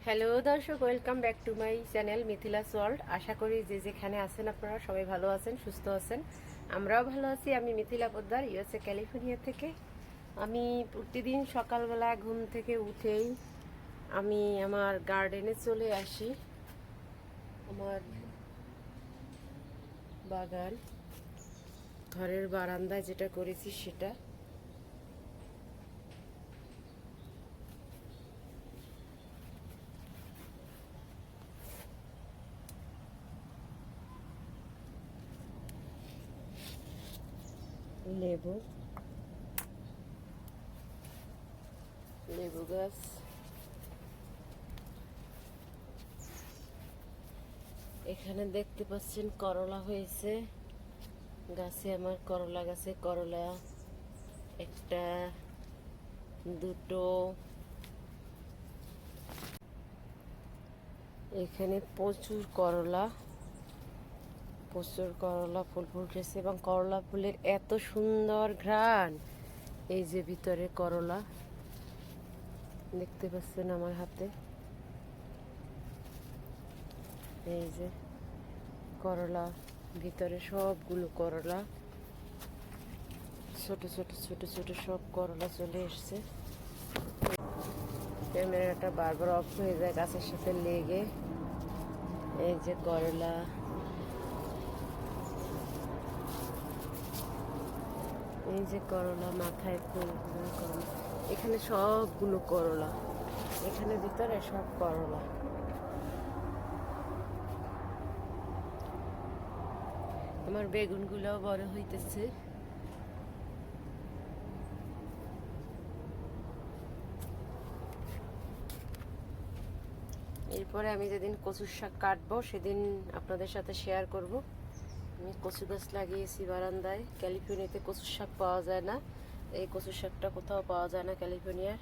Hello দর্শক, welcome back to my channel Mithila's world. আশা করি যে যেখানে আছেন আপনারা সবাই ভালো আছেন, সুস্থ আছেন। আমরাও ভালো আছি। আমি মিথিলা পোদ্দার, ইউএসএ ক্যালিফোর্নিয়া থেকে। আমি প্রতিদিন সকালবেলা ঘুম থেকে উঠেই আমি আমার গার্ডেনে চলে আসি। আমার বাগান, ঘরের বারান্দায় যেটা করেছি সেটা লেবু লেবু গাছ, এখানে দেখতে পাচ্ছেন করলা হয়েছে গাছে। আমার করলা গাছে করলা একটা, দুটো, এখানে প্রচুর করলা ফুল ফুটেছে এবং করলা ফুলের এত সুন্দর ঘ্রাণ। এই যে ভিতরে করলা দেখতে পাচ্ছেন আমার হাতে, এই যে করলা, ভিতরে সবগুলো করলা, ছোট ছোট ছোট ছোট সব করলা চলে এসছে। ক্যামেরাটা বারবার অফ হয়ে যায় গাছের সাথে লেগে। এই যে করলা, এই যে করলা, মাথায় ফুল করলা, এখানে সবগুলো করলা, এখানে ভিতরে সব করলা। আমার বেগুনগুলোও বড় হইতেছে। এরপরে আমি যেদিন কচুর শাক কাটবো সেদিন আপনাদের সাথে শেয়ার করব। আমি কচু গাছ লাগিয়েছি বারান্দায়। ক্যালিফোর্নিয়াতে কচুর শাক পাওয়া যায় না, এই কচুর শাকটা কোথাও পাওয়া যায় না ক্যালিফোর্নিয়ার,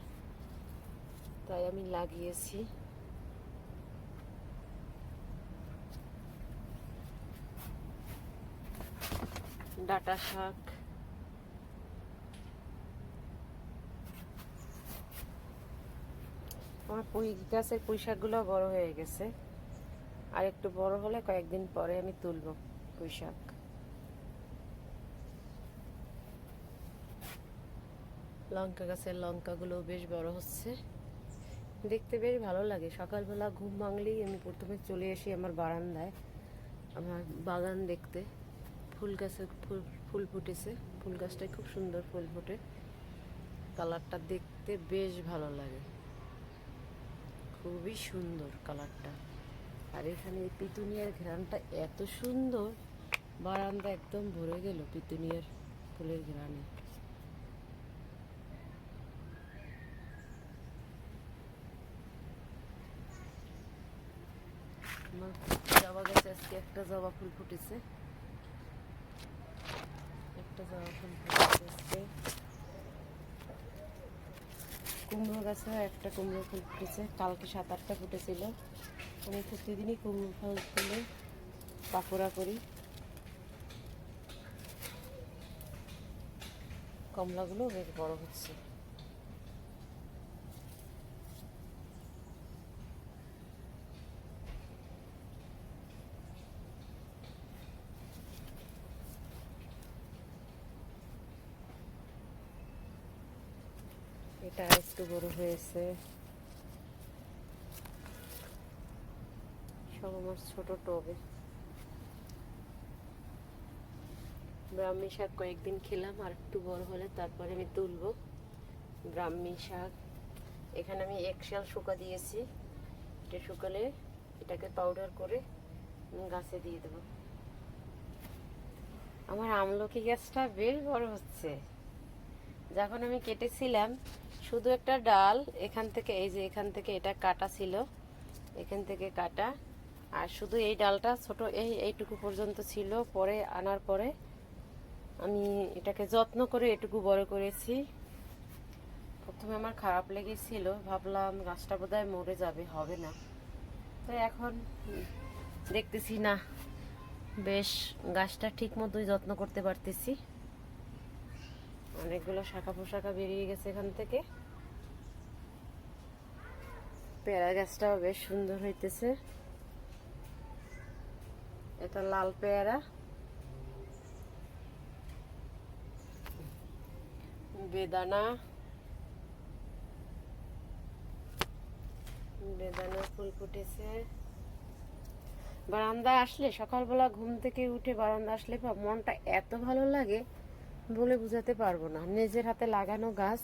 তাই আমি লাগিয়েছি। ডাঁটা শাক, আমার পুঁই গাছের পুঁই শাকগুলো বড় হয়ে গেছে, আর একটু বড় হলে কয়েকদিন পরে আমি তুলব পুঁই শাক। লঙ্কা গাছের লঙ্কাগুলো বেশ বড় হচ্ছে, দেখতে বেশ ভালো লাগে। সকালবেলা ঘুম ভাঙলেই আমি প্রথমে চলে আসি আমার বারান্দায়, আমার বাগান দেখতে। ফুল গাছে ফুল ফুটেছে, ফুল গাছটায় খুব সুন্দর ফুল ফোটে, কালারটা দেখতে বেশ ভালো লাগে, খুবই সুন্দর কালারটা। আর এখানে এই পিটুনিয়ার ঘ্রাণটা এত সুন্দর, বারান্দা একদম ভরে গেল পিটুনিয়ার ফুলের ঘ্রাণে। আমার জবা গাছে আজকে একটা জবা ফুল ফুটেছে, একটা জবা ফুল ফুটেছে আজকে। কুমড়ো গাছে একটা কুমড়ো ফুল ফুটেছে, কালকে 7-8টা ফুটেছিল। আমি প্রতিদিনই কুমড়ো ফুল তুলে পাকোড়া করি। কমলাগুলো বেশ বড় হচ্ছে। এটা একটু বড় হয়েছে। সব আমার ছোট টবে। ব্রাহ্মী শাক কয়েকদিন খেলাম, আর একটু বড় হলে তারপরে আমি তুলব ব্রাহ্মী শাক। এখানে আমি এগশেল শুকা দিয়েছি, এটা শুকালে এটাকে পাউডার করে গাছে দিয়ে দেবো। আমার আমলকি গাছটা বেশ বড় হচ্ছে। যখন আমি কেটেছিলাম শুধু একটা ডাল, এখান থেকে, এই যে এখান থেকে এটা কাটা ছিল, এখান থেকে কাটা, আর শুধু এই ডালটা ছোট এইটুকু পর্যন্ত ছিল। পরে আনার পরে আমি এটাকে যত্ন করে এটুকু বড় করেছি। প্রথমে আমার খারাপ লেগেছিল, ভাবলাম গাছটা বোধহয় মরে যাবে, হবে না। তো এখন দেখতেছি না, বেশ গাছটা ঠিক মতোই যত্ন করতে পারতেছি। অনেকগুলো শাখা পোশাখা বেরিয়ে গেছে এখান থেকে। পেয়ারা গাছটাও বেশ সুন্দর হইতেছে। এটা লাল পেয়ারা, বেদানা, বেদানা ফুল ফুটেছে। বারান্দা আসলে, সকালবেলা ঘুম থেকে উঠে বারান্দা আসলে মনটা এত ভালো লাগে বলে বুঝাতে পারবো না। নিজের হাতে লাগানো গাছ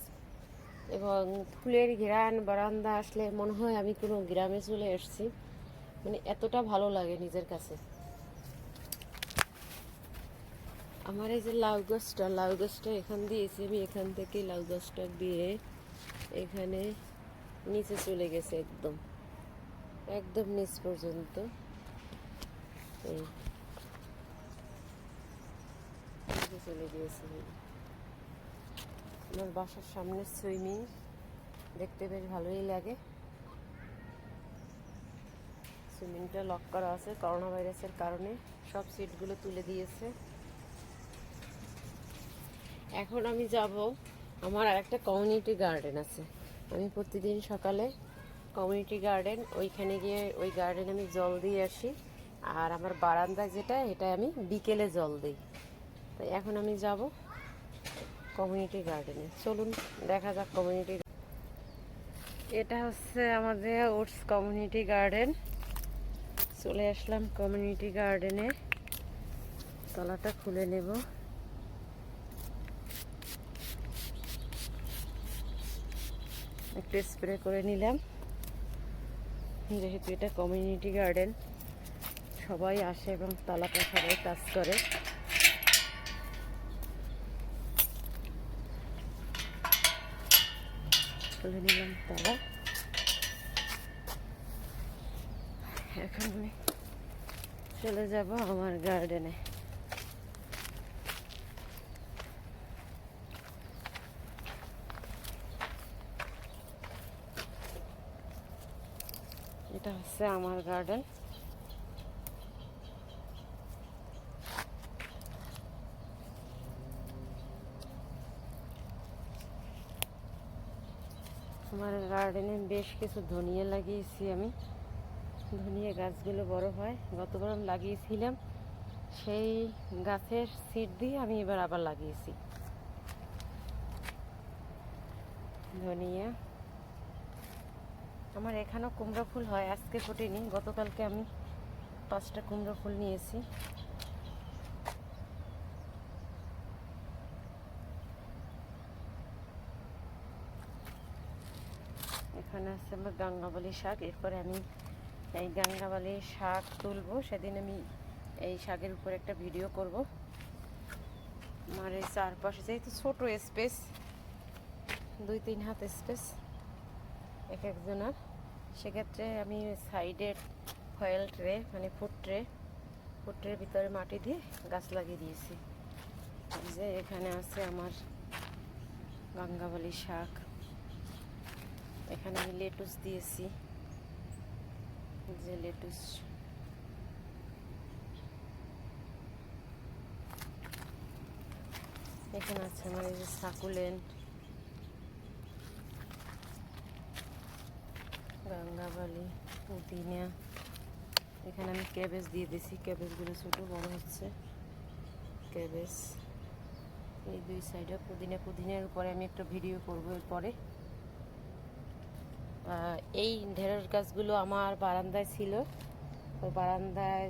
এবং ফুলের ঘ্রাণ, বারান্দা আসলে মনে হয় আমি কোনো গ্রামে চলে এসেছি, মানে এতটা ভালো লাগে নিজের কাছে। আমার এই যে লাউ গাছটা এখান দিয়েছি আমি, এখান থেকে লাউ গাছটা দিয়ে এখানে নিচে চলে গেছে, একদম একদম নিচ পর্যন্ত। এই নিচে চলে গিয়েছে। আমার বাসার সামনে সুইমিং, দেখতে বেশ ভালোই লাগে। সুইমিংটা লক করা আছে, করোনা ভাইরাসের কারণে সব সিটগুলো তুলে দিয়েছে। এখন আমি যাব, আমার আর একটা কমিউনিটি গার্ডেন আছে। আমি প্রতিদিন সকালে কমিউনিটি গার্ডেন, ওইখানে গিয়ে ওই গার্ডেনে আমি জল দিয়ে আসি। আর আমার বারান্দা যেটা, এটা আমি বিকেলে জল দিই। তাই এখন আমি যাব কমিউনিটি গার্ডেনে। চলুন দেখা যাক কমিউনিটি। এটা হচ্ছে আমাদের ওটস কমিউনিটি গার্ডেন। চলে আসলাম কমিউনিটি গার্ডেনে, তলাটা খুলে নেব। একটু স্প্রে করে নিলাম, যেহেতু এটা কমিউনিটি গার্ডেন, সবাই আসে এবং তলাটা সবাই কাজ করে। খুলে নিলাম তলা। এখন আমি চলে যাব আমার গার্ডেনে। এটা হচ্ছে আমার গার্ডেন। আমার গার্ডেনে বেশ কিছু ধনিয়া লাগিয়েছি আমি। ধনিয়া গাছগুলো বড় হয়, গতবার আমি লাগিয়েছিলাম, সেই গাছের সিড দিয়ে আমি এবার আবার লাগিয়েছি ধনিয়া। আমার এখানেও কুমড়ো ফুল হয়, আজকে ফোটেনি, গতকালকে আমি 5টা কুমড়ো ফুল নিয়েছি। এখানে আছে আমার গাঙ্গাবলী শাক। এরপরে আমি এই গাঙ্গাবলী শাক তুলবো, সেদিন আমি এই শাকের উপর একটা ভিডিও করব। আমার এই চারপাশে যেহেতু ছোট স্পেস, 2-3 হাত স্পেস এক একজনের, সেক্ষেত্রে আমি সাইডে ফয়েল ট্রে, মানে ফুড ট্রের ভিতরে মাটি দিয়ে গাছ লাগিয়ে দিয়েছি। যে এখানে আছে আমার গাঙ্গাবলী শাক। এখানে আমি লেটুস দিয়েছি, যে লেটুস। এখানে আছে আমার এই যে সাকুলেন্ট, গাঙ্গাবলী, পুদিনা। এখানে আমি ক্যাবেজ দিয়ে দিয়েছি, ক্যাবেজগুলো ছোটো বড় হচ্ছে। ক্যাবেজ এই 2 সাইডে পুদিনার উপরে আমি একটা ভিডিও করবো এরপরে। এই ঢেঁড়স গাছগুলো আমার বারান্দায় ছিল, ওই বারান্দায়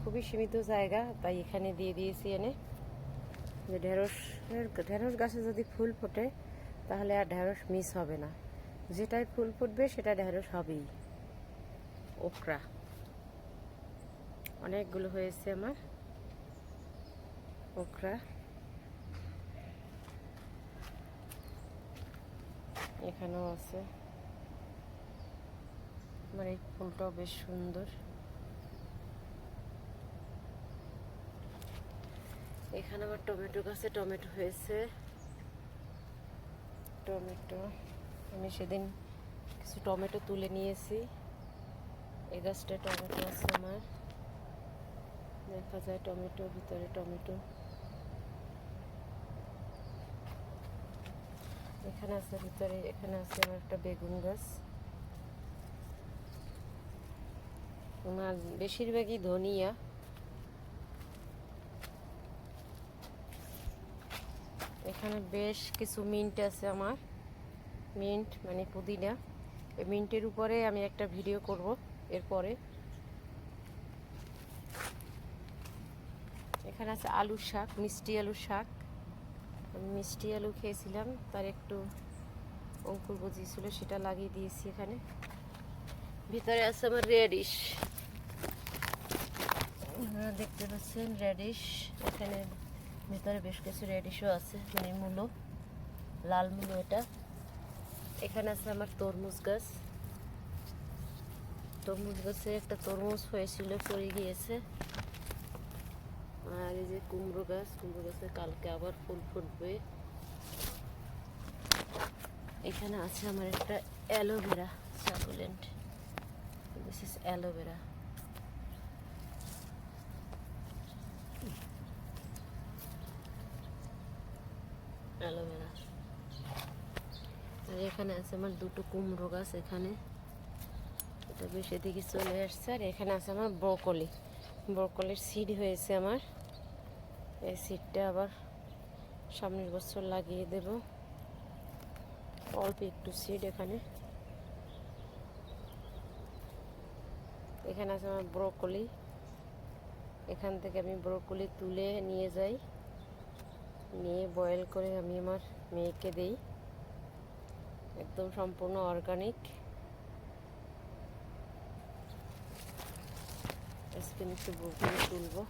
খুবই সীমিত জায়গা, তাই এখানে দিয়ে দিয়েছি এনে। যে ঢেঁড়স গাছে যদি ফুল ফোটে তাহলে আর ঢেঁড়স মিস হবে না, যেটাই ফুল ফুটবে সেটা ঢেঁড়স হবেই। ওকরা অনেকগুলো হয়েছে আমার ওকরা। এখানেও আছে আমার, এই ফুলটাও বেশ সুন্দর। এখানে আমার টমেটো গাছে টমেটো হয়েছে। টমেটো আমি সেদিন কিছু টমেটো তুলে নিয়েছি। এই গাছটা টমেটো আছে আমার, দেখা যায় টমেটো, ভিতরে টমেটো। এখানে আছে ভিতরে, এখানে আছে আমার একটা বেগুন গাছ। ওনার বেশিরভাগই ধনিয়া। এখানে বেশ কিছু মিন্ট আছে আমার, মিন্ট মানে পুদিনা। এই মিন্টের উপরে আমি একটা ভিডিও করব এরপরে। এখানে আছে আলুর শাক, মিষ্টি আলুর শাক। আমি মিষ্টি আলু খেয়েছিলাম, তার একটু অঙ্কুর গজিয়েছিল, সেটা লাগিয়ে দিয়েছি এখানে। ভিতরে আছে আমার রেডিশ, আপনারা দেখতে পাচ্ছেন রেডিশ। এখানে ভিতরে বেশ কিছু রেডিশও আছে, মানে মূলো, লাল মূলো এটা। এখানে আছে আমার তরমুজ গাছ। তরমুজ গাছে একটা তরমুজ হয়েছিল, পড়ে গিয়েছে। আর এই যে কুমড়ো গাছ, কুমড়ো গাছে কালকে আবার ফুল ফুটবে। এখানে আছে আমার একটা aloe vera succulent. This is aloe vera. Aloe vera. আর এখানে আছে আমার দুটো কুমড়ো গাছ। এখানে এটা বেশ এদিকে চলে আসছে। আর এখানে আছে আমার ব্রোকলি, ব্রোকলির সিড হয়েছে আমার। এই সিডটা আবার সামনের বছর লাগিয়ে দেব। অল্প একটু সিড এখানে। এখানে আছে আমার ব্রোকলি। এখান থেকে আমি ব্রোকলি তুলে নিয়ে যাই, নিয়ে বয়েল করে আমি আমার মেয়েকে দেই। একদম সম্পূর্ণ অর্গানিক। আজকে আমি একটু ব্রোকলি তুলবো,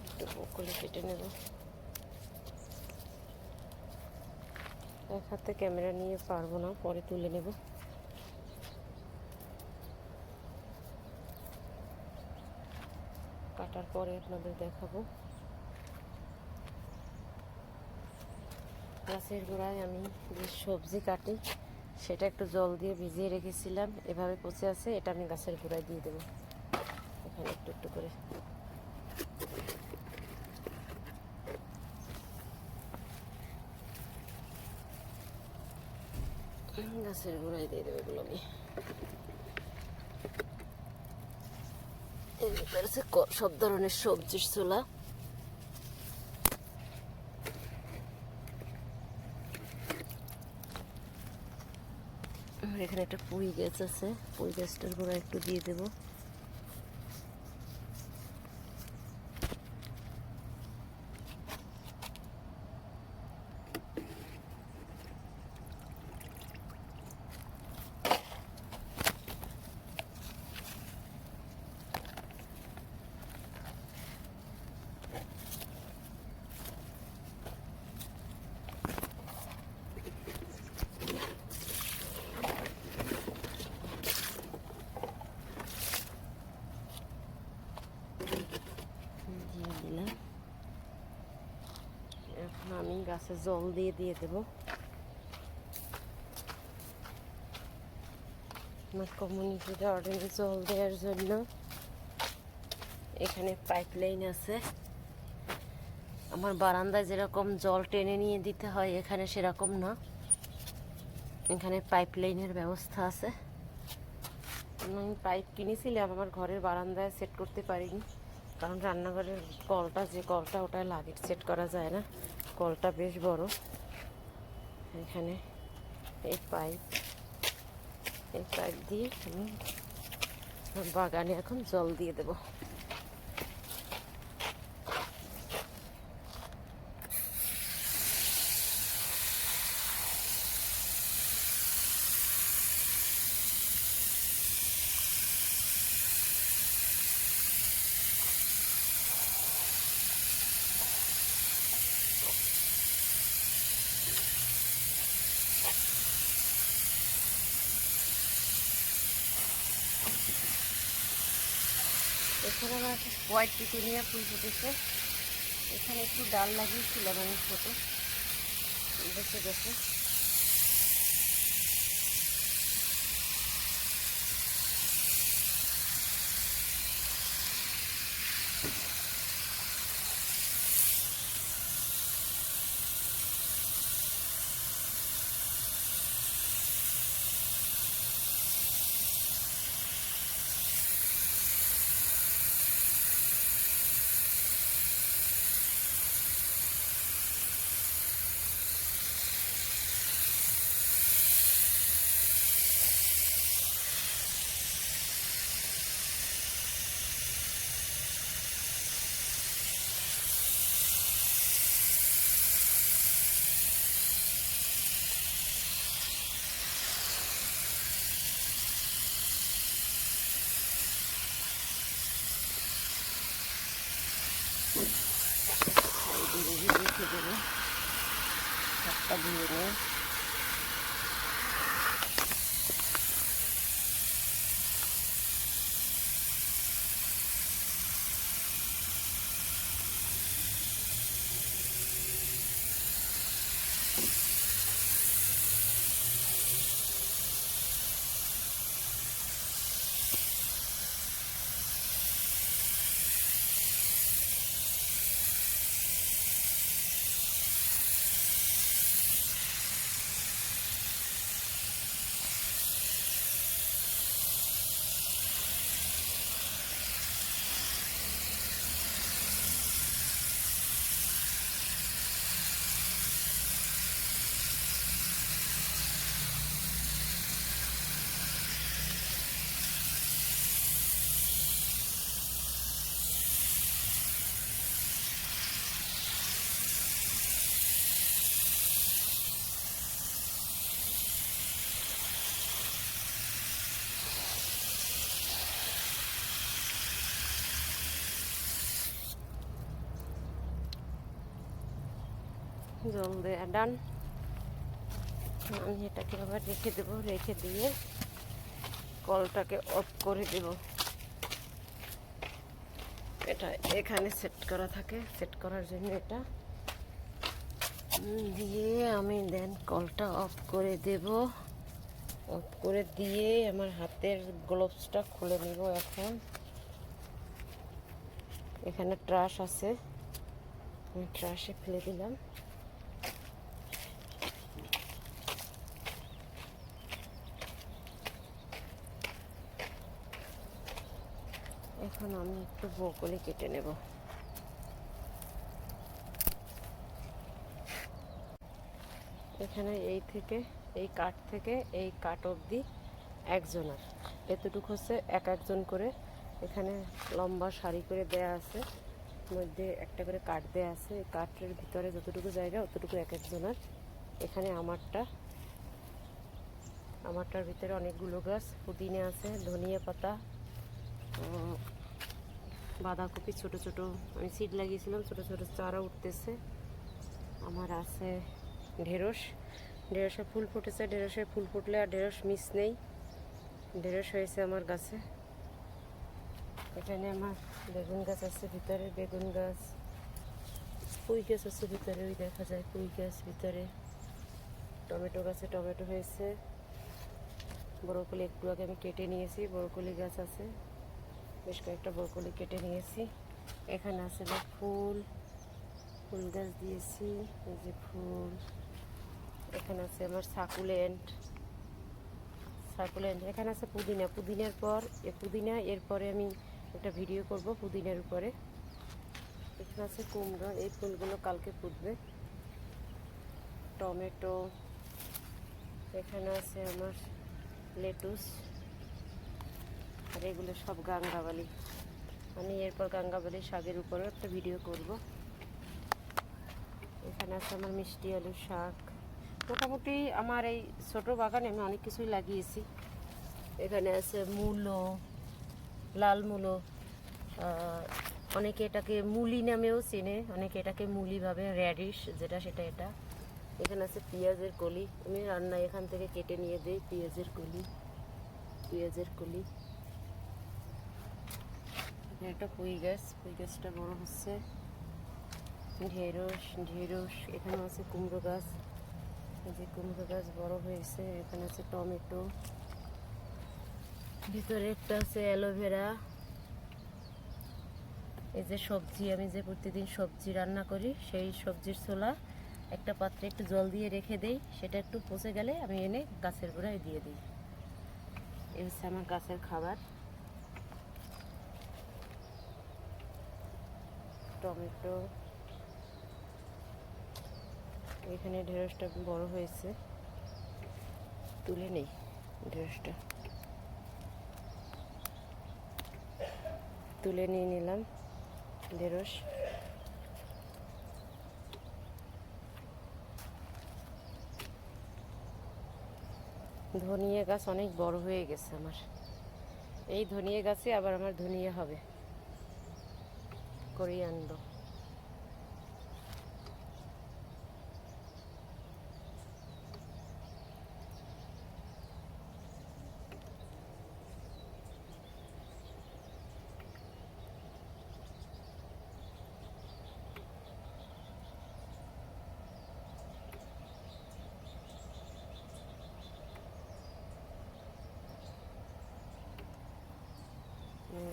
একটু ব্রোকলি কেটে নেব। এক হাতে ক্যামেরা নিয়ে পারবো না, পরে তুলে নেব। কাটার পরে আপনাদের দেখাবো। গাছের গোড়ায় আমি যে সবজি কাটি সেটা একটু জল দিয়ে ভিজিয়ে রেখেছিলাম, এভাবে পচে আছে। এটা আমি গাছের গোড়ায় দিয়ে দেবো, এখানে একটু একটু করে। গাছের গোড়ায় দিয়ে দেবো এগুলো আমি। সব ধরনের সবজির ছোলা। এখানে একটা পুঁই গাছ আছে, পুঁই গাছটার গোড়ায় একটু দিয়ে দেবো। এখন আমি গাছে জল দিয়ে দেবো। আমার কমিউনিটি গার্ডেনে জল দেওয়ার জন্য এখানে পাইপ লাইন আছে। আমার বারান্দায় যেরকম জল টেনে নিয়ে দিতে হয়, এখানে সেরকম না, এখানে পাইপ লাইনের ব্যবস্থা আছে। আমি পাইপ কিনেছিলাম, আমার ঘরের বারান্দায় সেট করতে পারিনি, কারণ রান্নাঘরের কলটা, যে কলটা, ওটা লাগে, সেট করা যায় না। কলটা বেশ বড়। এখানে এই পাইপ দিয়ে আমি বাগানে এখন জল দিয়ে দেবো। এখানে আমার একটা হোয়াইট পিটুনিয়া ফুল ফুটেছে। এখানে একটু ডাল লাগিয়েছিলাম আমি ছোটো, বেঁচে গেছে। হাতটা ধুয়ে নিই। জল দেয়া ডান। আমি এটাকে আবার রেখে দেবো, রেখে দিয়ে কলটাকে অফ করে দেব। এটা এখানে সেট করা থাকে, সেট করার জন্য এটা দিয়ে আমি দেন কলটা অফ করে দেব। অফ করে দিয়ে আমার হাতের গ্লোভসটা খুলে নেব। এখন এখানে ট্রাশ আছে, আমি ট্রাশে ফেলে দিলাম। এখন আমি একটু ব্রোকলি কেটে নেব। এখানে এই থেকে এই কাঠ থেকে এই কাঠ অবধি একজনের, এতটুকু হচ্ছে এক একজন করে। এখানে লম্বা সারি করে দেয়া আছে, মধ্যে একটা করে কাঠ দেয়া আছে। এই কাঠের ভিতরে যতটুকু জায়গা অতটুকু এক একজনের। এখানে আমারটার ভিতরে অনেকগুলো গাছ, পুদিনা আছে, ধনিয়া পাতা, বাঁধাকপি ছোট ছোট আমি সিড লাগিয়েছিলাম, ছোট ছোট চারা উঠতেছে। আমার আছে ঢেঁড়স, ঢেঁড়সে ফুল ফুটেছে। ঢেঁড়সে ফুল ফুটলে আর ঢেঁড়স মিস নেই, ঢেঁড়স হয়েছে আমার গাছে। এখানে আমার বেগুন গাছ আছে ভিতরে, বেগুন গাছ, পুঁই গাছ আছে ভিতরে, ওই দেখা যায় পুঁই গাছ ভিতরে। টমেটো গাছে টমেটো হয়েছে। ব্রোকলি একটু আগে আমি কেটে নিয়েছি, ব্রোকলি গাছ আছে, বেশ কয়েকটা ব্রোকলি কেটে নিয়েছি। এখানে আছে ফুল গাছ দিয়েছি, এই যে ফুল। এখানে আছে আমার সাকুলেন্ট। এখানে আছে পুদিনা। পুদিনার পর পুদিনা, এরপরে আমি একটা ভিডিও করব পুদিনার উপরে। এখানে আছে কুমড়ো, এই ফুলগুলো কালকে ফুটবে। টমেটো, এখানে আছে আমার লেটুস, আর এগুলো সব গাঙ্গাবালি। আমি এরপর গাঙ্গাবালি শাকের উপরে একটা ভিডিও করব। এখানে আছে আমার মিষ্টি আলু শাক। মোটামুটি আমার এই ছোটো বাগানে আমি অনেক কিছুই লাগিয়েছি। এখানে আছে মূলো, লাল মূলো, অনেকে এটাকে মুলি নামেও চেনে, অনেকে এটাকে মুলি ভাবে, র্যাডিশ যেটা সেটা এটা। এখানে আছে পেঁয়াজের কলি, আমি রান্নায় এখান থেকে কেটে নিয়ে দিই পেঁয়াজের কলি। একটা পুঁই গাছটা বড় হচ্ছে। ঢেঁড়স, এখানে আছে কুমড়ো গাছ, এই যে কুমড়ো গাছ বড় হয়েছে। এখানে আছে টমেটো, ভিতরে একটা আছে অ্যালোভেরা। এই যে সবজি, আমি যে প্রতিদিন সবজি রান্না করি, সেই সবজির ছোলা একটা পাত্রে একটু জল দিয়ে রেখে দেই, সেটা একটু পচে গেলে আমি এনে গাছের গোড়ায় দিয়ে দিই। এই হচ্ছে আমার গাছের খাবার। টমেটো, এখানে ঢেঁড়সটা বড় হয়েছে, তুলে নেই ঢেঁড়সটা, তুলে নিয়ে নিলাম ঢেঁড়স। ধনিয়া গাছ অনেক বড় হয়ে গেছে আমার, এই ধনিয়া গাছে আবার আমার ধনিয়া হবে, করেই আনবো।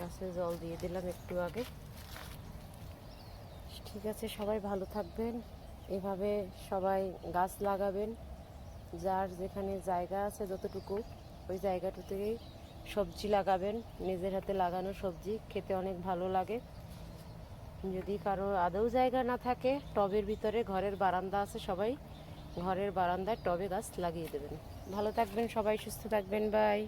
গাছে জল দিয়ে দিলাম একটু আগে। ঠিক আছে, সবাই ভালো থাকবেন, এভাবে সবাই গাছ লাগাবেন। যার যেখানে জায়গা আছে যতটুকু, ওই জায়গাটুকুতেই সবজি লাগাবেন। নিজের হাতে লাগানো সবজি খেতে অনেক ভালো লাগে। যদি কারো আদৌ জায়গা না থাকে, টবের ভিতরে ঘরের বারান্দা আছে, সবাই ঘরের বারান্দায় টবে গাছ লাগিয়ে দেবেন। ভালো থাকবেন সবাই, সুস্থ থাকবেন, বাই।